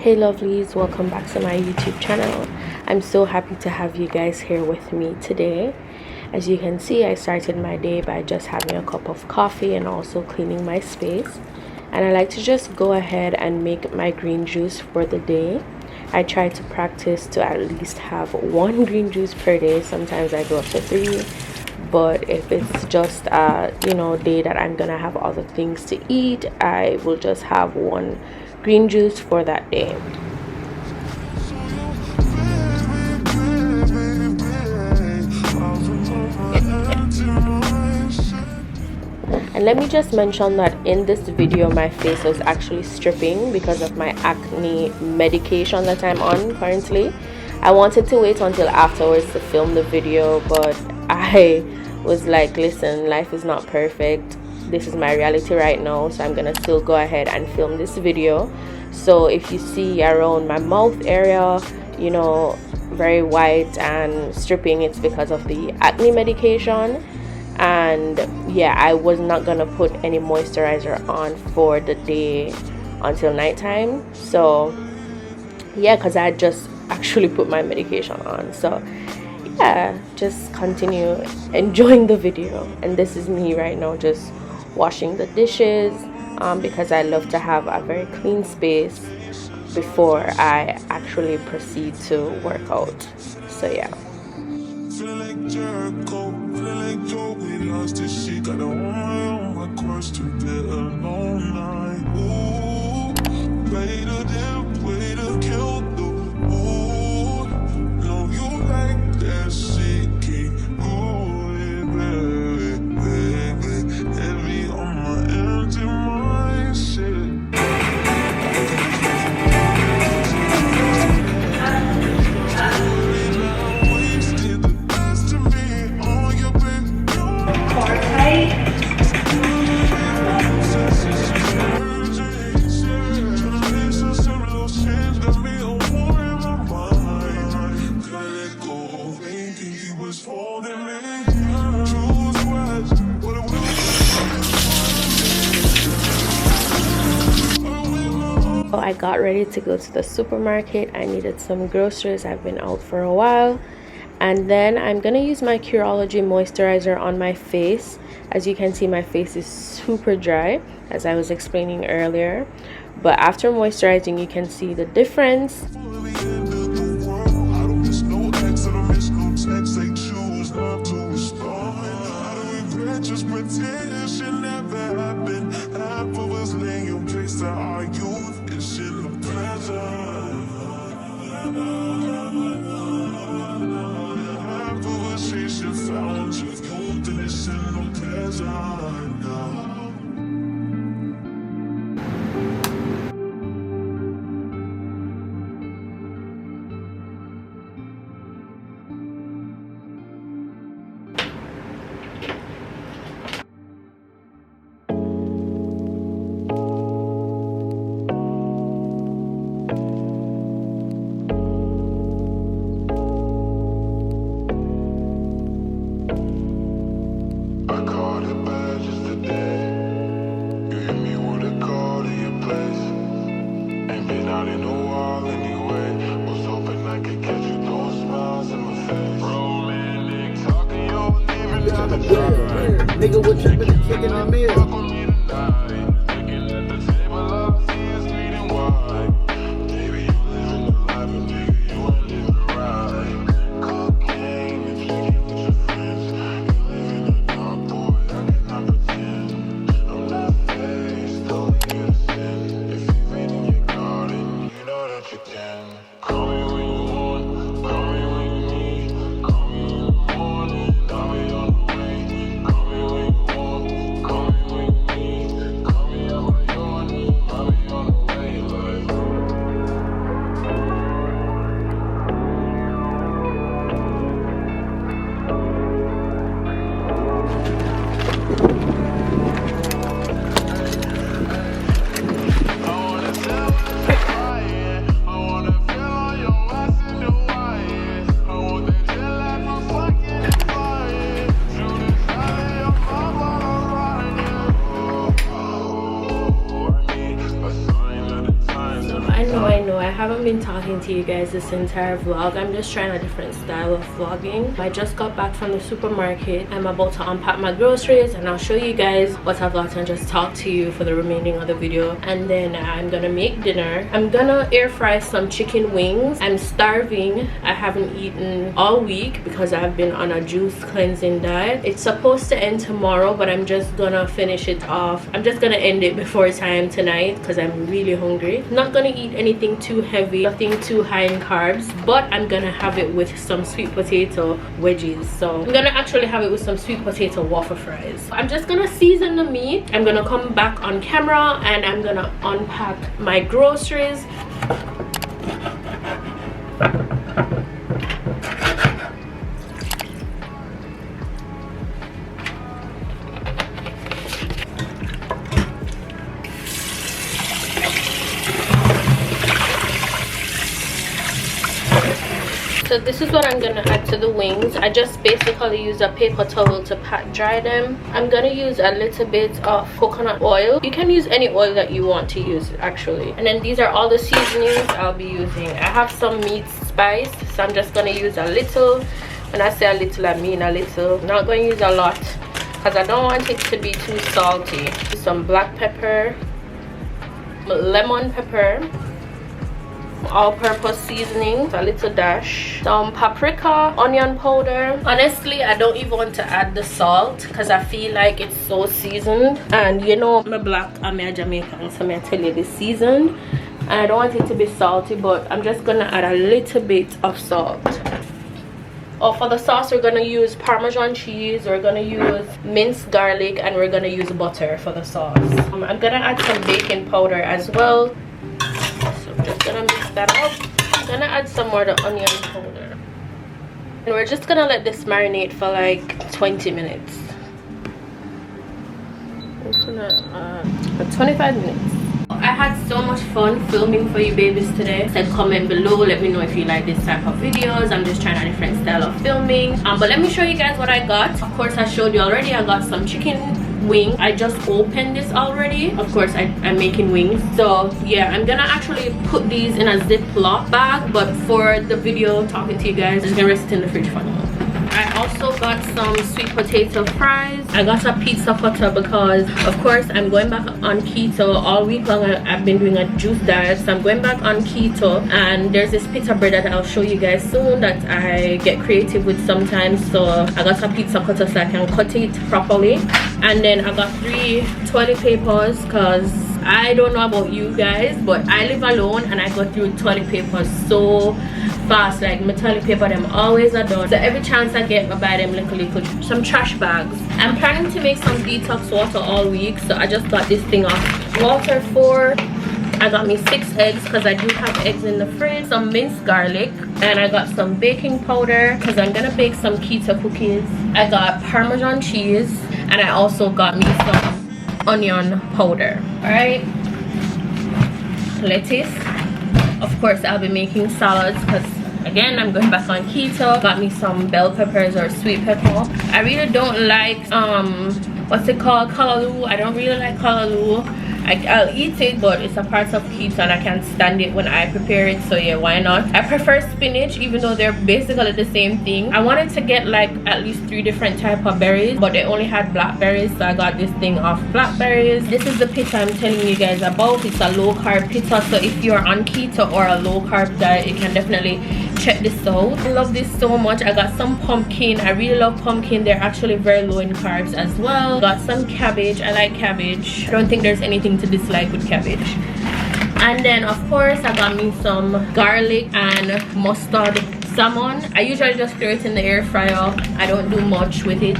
Hey lovelies, welcome back to my YouTube channel. I'm so happy to have you guys here with me today. As you can see, I started my day by just having a cup of coffee and also cleaning my space. And I like to just go ahead and make my green juice for the day. I try to practice to at least have 1 green juice per day. Sometimes I go up to 3. But if it's just a day that I'm gonna have other things to eat, I will just have 1 green juice for that day. And let me just mention that in this video my face was actually stripping because of my acne medication that I'm on currently. I wanted to wait until afterwards to film the video, but I was like, listen, life is not perfect. This is my reality right now, so I'm gonna still go ahead and film this video. So if you see around my mouth area, very white and stripping, it's because of the acne medication. And yeah, I was not gonna put any moisturizer on for the day until nighttime. So yeah, because I had just actually put my medication on. So yeah, just continue enjoying the video. And this is me right now just washing the dishes because I love to have a very clean space before I actually proceed to work out. So yeah. I got ready to go to the supermarket. I needed some groceries. I've been out for a while. And then I'm gonna use my Curology moisturizer on my face. As you can see, my face is super dry, as I was explaining earlier. But after moisturizing, you can see the difference. Nigga, what you been kicking on me? been talking to you guys this entire vlog. I'm just trying a different style of vlogging. I just got back from the supermarket. I'm about to unpack my groceries and I'll show you guys what I've got and just talk to you for the remaining of the video. And then I'm gonna make dinner. I'm gonna air fry some chicken wings. I'm starving. I haven't eaten all week because I've been on a juice cleansing diet. It's supposed to end tomorrow, but I'm just gonna finish it off. I'm just gonna end it before time tonight because I'm really hungry. Not gonna eat anything too heavy, nothing too high in carbs, but I'm gonna have it with some sweet potato wedges. So I'm gonna actually have it with some sweet potato waffle fries. I'm just gonna season the meat. I'm gonna come back on camera and I'm gonna unpack my groceries. So this is what I'm gonna add to the wings. I just basically use a paper towel to pat dry them. I'm gonna use a little bit of coconut oil. You can use any oil that you want to use actually. And then these are all the seasonings I'll be using. I have some meat spice, so I'm just gonna use a little. When I say a little, I mean a little. I'm not gonna use a lot because I don't want it to be too salty. Some black pepper, lemon pepper, all-purpose seasonings, a little dash, some paprika, onion powder. Honestly, I don't even want to add the salt because I feel like it's so seasoned. And you know, I'm a black, I'm a Jamaican, so I tell you, this seasoned. And I don't want it to be salty, but I'm just gonna add a little bit of salt. Oh, for the sauce, we're gonna use Parmesan cheese, we're gonna use minced garlic, and we're gonna use butter for the sauce. I'm gonna add some baking powder as well. So I'm just gonna mix that up. I'm gonna add some more of the onion powder. And we're just gonna let this marinate for like 20 minutes. I'm gonna for 25 minutes. I had so much fun filming for you babies today. Said comment below, let me know if you like this type of videos. I'm just trying a different style of filming. But let me show you guys what I got. Of course, I showed you already. I got some chicken wing. I just opened this already. Of course, I'm making wings. So yeah, I'm gonna actually put these in a Ziploc bag, but for the video talking to you guys, I'm just gonna rest it in the fridge for now. I also got some sweet potato fries. I got a pizza cutter because of course I'm going back on keto. All week long I've been doing a juice diet, so I'm going back on keto. And there's this pizza bread that I'll show you guys soon that I get creative with sometimes. So I got a pizza cutter so I can cut it properly. And then I got 3 toilet papers because I don't know about you guys, but I live alone and I go through toilet papers so fast. Like my toilet paper them always are done, so every chance I get I buy them little some trash bags. I'm planning to make some detox water all week, so I just got this thing off water for. I got me 6 eggs because I do have eggs in the fridge, some minced garlic, and I got some baking powder because I'm gonna bake some keto cookies. I got Parmesan cheese, and I also got me some onion powder. All right, lettuce. Of course, I'll be making salads because again I'm going back on keto. Got me some bell peppers or sweet pepper. I really don't like what's it called, callaloo. I don't really like callaloo. I'll eat it, but it's a part of keto and I can't stand it when I prepare it, so yeah, why not? I prefer spinach even though they're basically the same thing. I wanted to get like at least 3 different type of berries, but they only had blackberries, so I got this thing of blackberries. This is the pita I'm telling you guys about. It's a low carb pita, so if you're on keto or a low carb diet, you can definitely check this out. I love this so much. I got some pumpkin. I really love pumpkin. They're actually very low in carbs as well. Got some cabbage. I like cabbage. I don't think there's anything to dislike with cabbage. And then of course I got me some garlic and mustard salmon. I usually just throw it in the air fryer. I don't do much with it.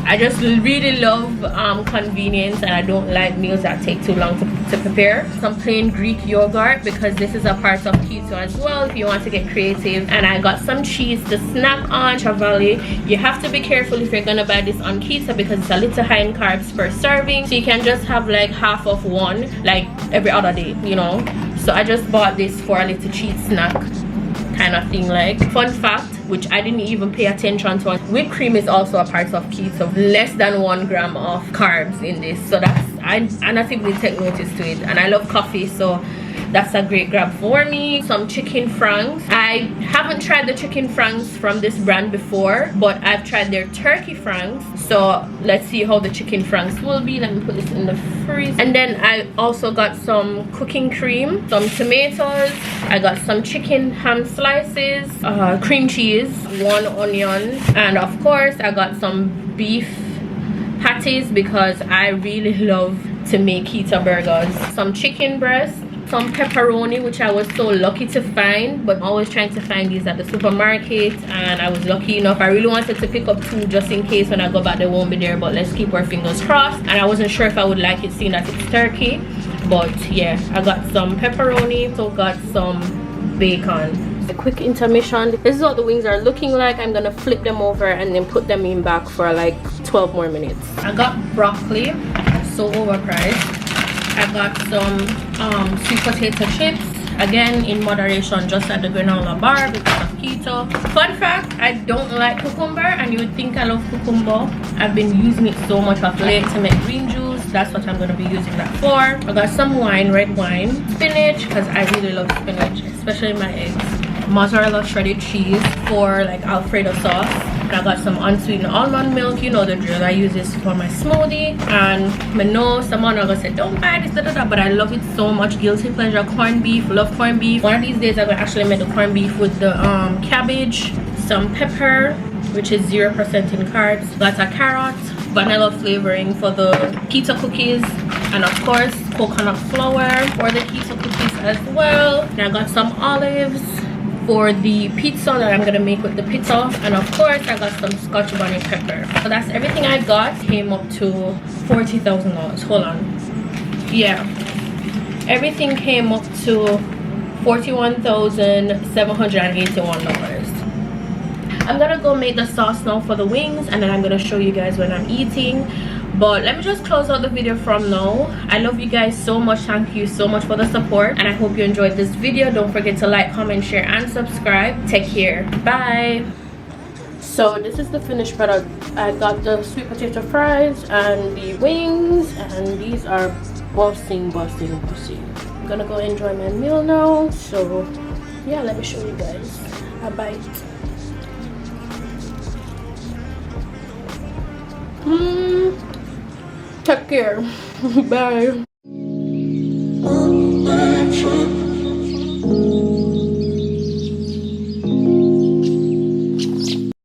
I just really love convenience, and I don't like meals that take too long to prepare. Some plain Greek yogurt because this is a part of keto as well if you want to get creative. And I got some cheese to snack on. Chevrolet. You have to be careful if you're gonna buy this on keto because it's a little high in carbs per serving, so you can just have like half of one like every other day, you know. So I just bought this for a little cheat snack kind of thing. Like, fun fact, which I didn't even pay attention to, whipped cream is also a part of keto. Less than 1 gram of carbs in this, so that's, I not even take notice to it. And I love coffee, so that's a great grab for me. Some chicken franks. I haven't tried the chicken franks from this brand before, but I've tried their turkey franks, so let's see how the chicken franks will be. Let me put this in the freezer. And then I also got some cooking cream, some tomatoes, I got some chicken ham slices, cream cheese, 1 onion, and of course I got some beef patties because I really love to make keto burgers. Some chicken breast, some pepperoni, which I was so lucky to find, but I'm always trying to find these at the supermarket, and I was lucky enough. I really wanted to pick up 2 just in case when I go back they won't be there, but let's keep our fingers crossed. And I wasn't sure if I would like it seeing that it's turkey, but yeah, I got some pepperoni, so got some bacon. A quick intermission. This is what the wings are looking like. I'm gonna flip them over and then put them in back for like 12 more minutes. I got broccoli, so overpriced. I got some sweet potato chips, again in moderation, just at the granola bar because of keto. Fun fact, I don't like cucumber, and you would think I love cucumber. I've been using it so much of late to make green juice. That's what I'm going to be using that for. I got some wine, red wine, spinach, because I really love spinach, especially my eggs. Mozzarella shredded cheese for like Alfredo sauce. And I got some unsweetened almond milk, you know the drill. I use this for my smoothie. And I know someone are gonna say don't buy this, but I love it so much. Guilty pleasure. Corned beef, love corned beef. One of these days I'm gonna actually make the corned beef with the cabbage, some pepper, which is 0% in carbs. Got a carrot, vanilla flavoring for the keto cookies, and of course coconut flour for the keto cookies as well. And I got some olives for the pizza that I'm gonna make with the pizza, and of course I got some scotch bonnet pepper. So that's everything I got. Came up to $40,000. Hold on, yeah, everything came up to $41,781. I'm gonna go make the sauce now for the wings, and then I'm gonna show you guys when I'm eating. But let me just close out the video from now. I love you guys so much. Thank you so much for the support, and I hope you enjoyed this video. Don't forget to like, comment, share, and subscribe. Take care. Bye. So this is the finished product. I got the sweet potato fries and the wings, and these are busting. I'm gonna go enjoy my meal now. So yeah, let me show you guys a bite. Take care. Bye.